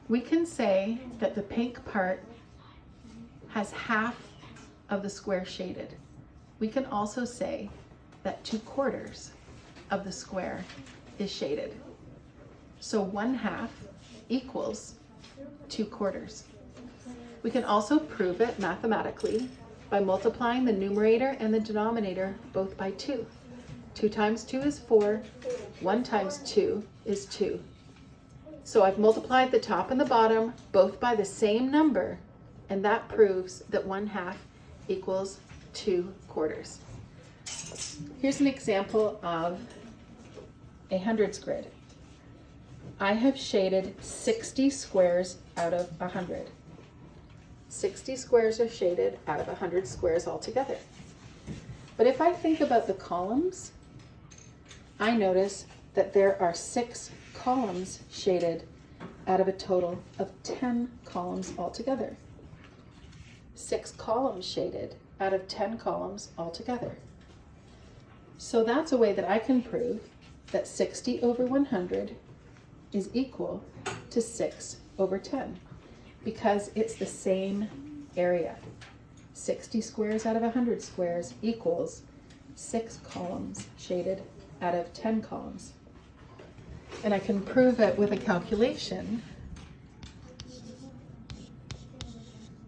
We can say that the pink part has half of the square shaded. We can also say that 2/4 of the square is shaded. So 1/2 equals 2/4. We can also prove it mathematically by multiplying the numerator and the denominator both by 2. 2 times 2 is 4, 1 times 2 is 2. So I've multiplied the top and the bottom both by the same number, and that proves that 1/2 equals 2/4. Here's an example of a hundreds grid. I have shaded 60 squares out of 100. 60 squares are shaded out of 100 squares altogether. But if I think about the columns, I notice that there are 6 columns shaded out of a total of 10 columns altogether. 6 columns shaded out of 10 columns altogether. So that's a way that I can prove that 60 over 100 is equal to 6 over 10 because it's the same area. 60 squares out of 100 squares equals 6 columns shaded out of 10 columns. And I can prove it with a calculation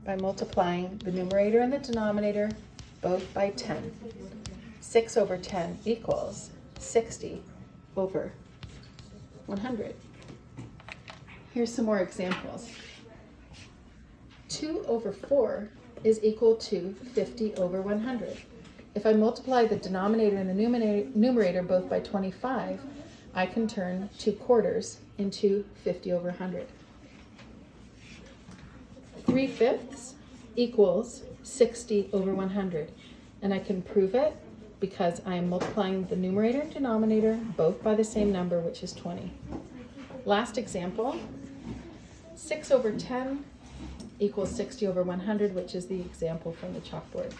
by multiplying the numerator and the denominator both by 10. 6 over 10 equals 60 over 100. Here's some more examples. 2 over 4 is equal to 50 over 100. If I multiply the denominator and the numerator both by 25, I can turn 2/4 into 50 over 100. 3/5 equals 60 over 100. And I can prove it because I am multiplying the numerator and denominator both by the same number, which is 20. Last example, 6 over 10 equals 60 over 100, which is the example from the chalkboard.